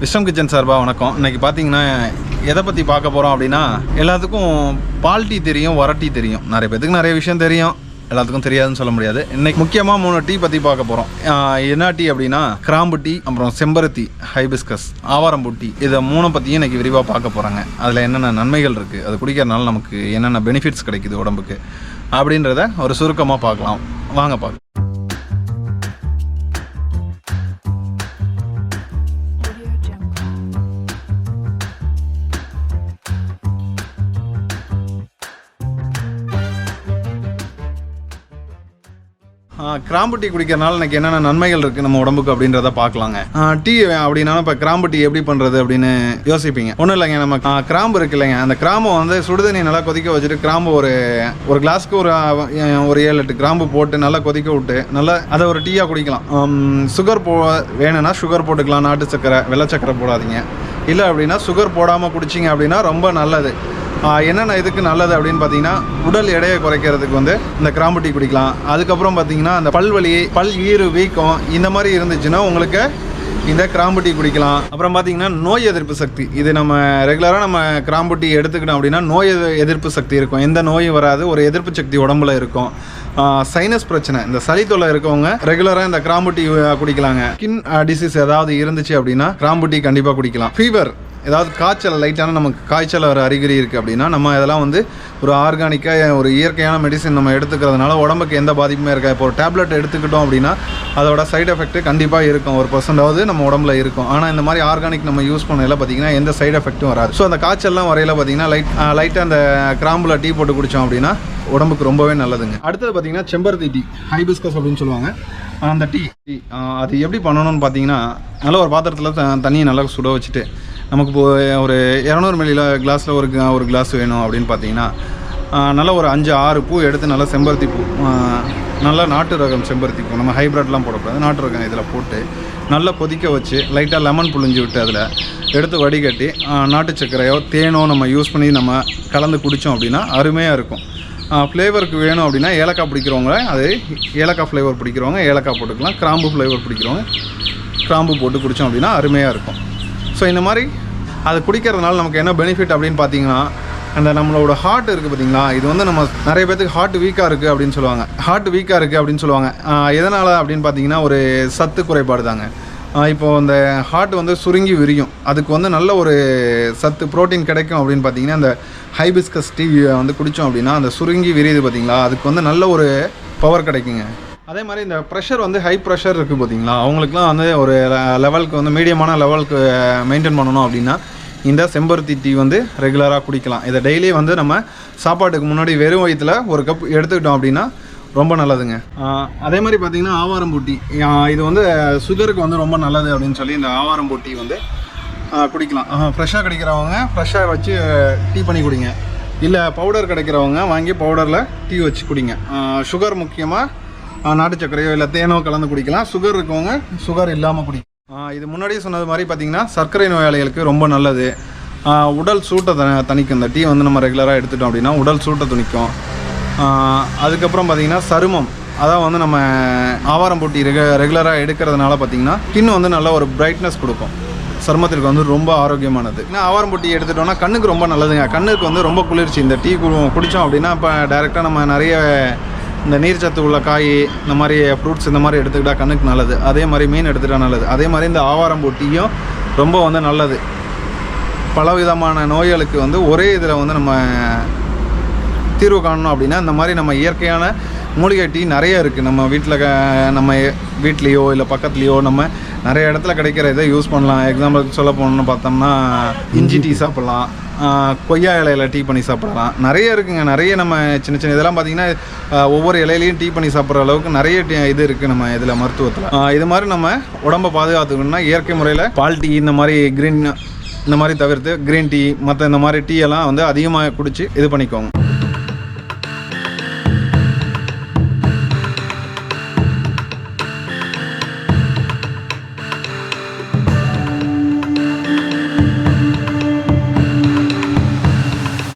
Wisdom kitchen சார்பா வணக்கம். இன்னைக்கு பார்த்தீங்கன்னா எதை பற்றி பார்க்க போகிறோம் அப்படின்னா, எல்லாத்துக்கும் பால் டீ தெரியும், வர டீ தெரியும். நிறைய பேத்துக்கு நிறைய விஷயம் தெரியும், எல்லாத்துக்கும் தெரியாதுன்னு சொல்ல முடியாது. இன்னைக்கு முக்கியமாக 3 டீ பற்றி பார்க்க போகிறோம். என்ன டீ அப்படின்னா, கிராம்பு டீ, அப்புறம் செம்பருத்தி, ஹைபிஸ்கஸ், ஆவாரம்பூ டீ. இதை 3 பற்றியும் இன்னைக்கு விரிவாக பார்க்க போகிறாங்க. அதில் என்னென்ன நன்மைகள் இருக்குது, அது குடிக்கிறதுனால நமக்கு என்னென்ன பெனிஃபிட்ஸ் கிடைக்குது உடம்புக்கு அப்படின்றத ஒரு சுருக்கமாக பார்க்கலாம். வாங்க பார்க்கலாம். கிராம்பு டீ குடிக்கிறதுனால எனக்கு என்னென்ன நன்மைகள் இருக்குது நம்ம உடம்புக்கு அப்படின்றத பார்க்கலாங்க. டீ அப்படின்னா இப்போ கிராம்பு டீ எப்படி பண்ணுறது அப்படின்னு யோசிப்பீங்க. ஒன்றும் இல்லைங்க, நம்ம கிராம்பு இருக்கு இல்லைங்க, அந்த கிராம்பை வந்து சுடுதண்ணி நல்லா கொதிக்க வச்சுட்டு கிராம்பு ஒரு கிளாஸ்க்கு ஒரு 7-8 கிராம்பு போட்டு நல்லா கொதிக்க விட்டு நல்லா அதை ஒரு டீயாக குடிக்கலாம். சுகர் வேணும்னா சுகர் போட்டுக்கலாம், நாட்டு சக்கரை, வெள்ளை சக்கரை போடாதீங்க. இல்லை அப்படின்னா சுகர் போடாமல் குடிச்சிங்க அப்படின்னா ரொம்ப நல்லது. என்னென்ன இதுக்கு நல்லது அப்படின்னு பார்த்தீங்கன்னா, உடல் எடையை குறைக்கிறதுக்கு வந்து இந்த கிராம்பு டீ குடிக்கலாம். அதுக்கப்புறம் பார்த்தீங்கன்னா, அந்த பல்வலி, பல் ஈறு வீக்கம் இந்த மாதிரி இருந்துச்சுன்னா உங்களுக்கு இந்த கிராம்பு டீ குடிக்கலாம். அப்புறம் பார்த்தீங்கன்னா, நோய் எதிர்ப்பு சக்தி. இது நம்ம ரெகுலராக நம்ம கிராம்பு டீ எடுத்துக்கிட்டோம் அப்படின்னா நோய் எதிர்ப்பு சக்தி இருக்கும், எந்த நோயும் வராது, ஒரு எதிர்ப்பு சக்தி உடம்புல இருக்கும். சைனஸ் பிரச்சனை, இந்த சளி தொல்லை இருக்கவங்க ரெகுலராக இந்த கிராம்பு டீ குடிக்கலாங்க. ஸ்கின் டிசீஸ் ஏதாவது இருந்துச்சு அப்படின்னா கிராம்பு டீ கண்டிப்பாக குடிக்கலாம். ஃபீவர், ஏதாவது காய்ச்சல், லைட்டான நமக்கு காய்ச்சல் வர அறிகுறி இருக்குது அப்படின்னா நம்ம இதெல்லாம் வந்து ஒரு ஆர்கானிக்காக ஒரு இயற்கையான மெடிசன் நம்ம எடுத்துக்கிறதுனால உடம்புக்கு எந்த பாதிப்புமே இருக்காது. இப்போ ஒரு டேப்லெட் எடுத்துக்கிட்டோம் அப்படின்னா அதோட சைடு எஃபெக்ட் கண்டிப்பாக இருக்கும், 1% நம்ம உடம்புல இருக்கும். ஆனால் இந்த மாதிரி ஆர்கானிக் நம்ம யூஸ் பண்ணல பார்த்தீங்கன்னா எந்த சைடு எஃபெக்ட்டும் வராது. ஸோ அந்த காய்ச்சல்லாம் வரையில் பார்த்தீங்கன்னா லைட்டாக அந்த கிராம்பில் டீ போட்டு குடித்தோம் அப்படின்னா உடம்புக்கு ரொம்பவே நல்லதுங்க. அடுத்தது பார்த்தீங்கன்னா செம்பருத்தி டீ, ஹைபிஸ்கஸ் அப்படின்னு சொல்லுவாங்க. அந்த டீ அது எப்படி பண்ணணும்னு பார்த்தீங்கன்னா, நல்ல ஒரு பாத்திரத்தில் தண்ணியை நல்லா சுட வச்சுட்டு, நமக்கு இப்போ ஒரு 200 மில்லி கிளாஸில் ஒரு கிளாஸ் வேணும் அப்படின்னு பார்த்தீங்கன்னா, நல்லா ஒரு 5-6 பூ எடுத்து நல்லா செம்பருத்தி பூ, நல்லா நாட்டு ரகம் செம்பருத்தி பூ, நம்ம ஹைப்ரிட்லாம் போடக்கூடாது, நாட்டு ரகம் இதில் போட்டு நல்லா கொதிக்க வச்சு லைட்டாக லெமன் புழிஞ்சு விட்டு அதில் எடுத்து வடிகட்டி நாட்டு சர்க்கரையோ தேனோ நம்ம யூஸ் பண்ணி நம்ம கலந்து குடித்தோம் அப்படின்னா அருமையாக இருக்கும். ஃப்ளேவருக்கு வேணும் அப்படின்னா ஏலக்காய் பிடிக்கிறவங்க அது ஏலக்காய் ஃப்ளேவர் பிடிக்கிறவங்க ஏலக்காய் போட்டுக்கலாம், கிராம்பு ஃப்ளேவர் பிடிக்கிறவங்க கிராம்பு போட்டு குடித்தோம் அப்படின்னா அருமையாக இருக்கும். ஸோ இந்த மாதிரி அது குடிக்கிறதுனால நமக்கு என்ன பெனிஃபிட் அப்படின்னு பார்த்தீங்கன்னா, அந்த நம்மளோட ஹார்ட் இருக்குது பார்த்தீங்களா, இது வந்து நம்ம நிறைய பேருக்கு ஹார்ட் வீக்காக இருக்குது அப்படின்னு சொல்லுவாங்க. எதனால் அப்படின்னு பார்த்தீங்கன்னா, ஒரு சத்து குறைபாடு தாங்க. இப்போது அந்த ஹார்ட் வந்து சுருங்கி விரியும், அதுக்கு வந்து நல்ல ஒரு சத்து ப்ரோட்டீன் கிடைக்கும் அப்படின்னு பார்த்தீங்கன்னா, அந்த ஹைபிஸ்கஸ் டீ வந்து குடித்தோம் அப்படின்னா அந்த சுருங்கி விரியுது பார்த்தீங்களா, அதுக்கு வந்து நல்ல ஒரு பவர் கிடைக்குங்க. அதே மாதிரி இந்த ப்ரெஷர் வந்து ஹை ப்ரெஷர் இருக்குது பார்த்தீங்களா, அவங்களுக்குலாம் வந்து ஒரு லெவலுக்கு வந்து மீடியமான லெவலுக்கு மெயின்டைன் பண்ணணும் அப்படின்னா இந்த செம்பருத்தி டீ வந்து ரெகுலராக குடிக்கலாம். இதை டெய்லி வந்து நம்ம சாப்பாட்டுக்கு முன்னாடி வெறும் வயிற்றில் ஒரு கப் எடுத்துக்கிட்டோம் அப்படின்னா ரொம்ப நல்லதுங்க. அதே மாதிரி பார்த்திங்கன்னா ஆவாரம்பூ டீ, இது வந்து சுகருக்கு வந்து ரொம்ப நல்லது அப்படின்னு சொல்லி இந்த ஆவாரம்பூ டீ வந்து குடிக்கலாம். ஃப்ரெஷ்ஷாக கிடைக்கிறவங்க ஃப்ரெஷ்ஷாக வச்சு டீ பண்ணி குடிங்க, இல்லை பவுடர் கிடைக்கிறவங்க வாங்கி பவுடரில் டீ வச்சு குடிங்க. சுகர் முக்கியமாக நாட்டு சர்க்கரையோ இல்லை தேனோ கலந்து குடிக்கலாம். சுகர் இருக்கவங்க சுகர் இல்லாமல் குடிக்கலாம். இது முன்னாடியே சொன்னது மாதிரி பார்த்திங்கன்னா சர்க்கரை நோயாளிகளுக்கு ரொம்ப நல்லது. உடல் சூட்டை தணிக்கும். இந்த டீ வந்து நம்ம ரெகுலராக எடுத்துட்டோம் அப்படின்னா உடல் சூட்டை துணிக்கும். அதுக்கப்புறம் பார்த்திங்கன்னா சருமம், அதான் வந்து நம்ம ஆவாரம்பூ டீ ரெகுலராக எடுக்கிறதுனால பார்த்திங்கன்னா ஸ்கின் வந்து நல்ல ஒரு பிரைட்னஸ் கொடுக்கும், சருமத்திற்கு வந்து ரொம்ப ஆரோக்கியமானது. ஏன்னா ஆவாரம்பூ டீ எடுத்துட்டோம்னா கண்ணுக்கு ரொம்ப நல்லதுங்க, கண்ணுக்கு வந்து ரொம்ப குளிர்ச்சி. இந்த டீ குடித்தோம் அப்படின்னா இப்போ டைரெக்டாக நம்ம நிறைய இந்த நீர்ச்சத்து உள்ள காய், இந்த மாதிரி ஃப்ரூட்ஸ் இந்த மாதிரி எடுத்துக்கிட்டால் கண்ணுக்கு நல்லது. அதே மாதிரி மீன் எடுத்துக்கிட்டால் நல்லது. அதே மாதிரி இந்த ஆவாரம்பூ டீயும் ரொம்ப வந்து நல்லது. பலவிதமான நோய்களுக்கு வந்து ஒரே இதில் வந்து நம்ம தீர்வு காணணும் அப்படின்னா இந்த மாதிரி நம்ம இயற்கையான மூலிகை டீ நிறைய இருக்குது. நம்ம வீட்லேயோ இல்லை பக்கத்துலேயோ நம்ம நிறைய இடத்துல கிடைக்கிற இதை யூஸ் பண்ணலாம். எக்ஸாம்பிளுக்கு சொல்ல போகணுன்னு பார்த்தோம்னா இஞ்சி டீ சாப்பிட்லாம், கொய்யா இலையில் டீ பண்ணி சாப்பிடலாம், நிறைய இருக்குங்க. நிறைய நம்ம சின்ன சின்ன இதெல்லாம் பார்த்திங்கன்னா ஒவ்வொரு இலையிலையும் டீ பண்ணி சாப்பிட்ற அளவுக்கு நிறைய இது இருக்குது நம்ம இதில் மருத்துவத்தில். இது மாதிரி நம்ம உடம்பை பாதுகாத்துக்கணும்னா இயற்கை முறையில் பால் டீ இந்த மாதிரி தவிர்த்து க்ரீன் டீ மற்ற இந்த மாதிரி டீ எல்லாம் வந்து அதிகமாக குடித்து இது பண்ணிக்கோங்க.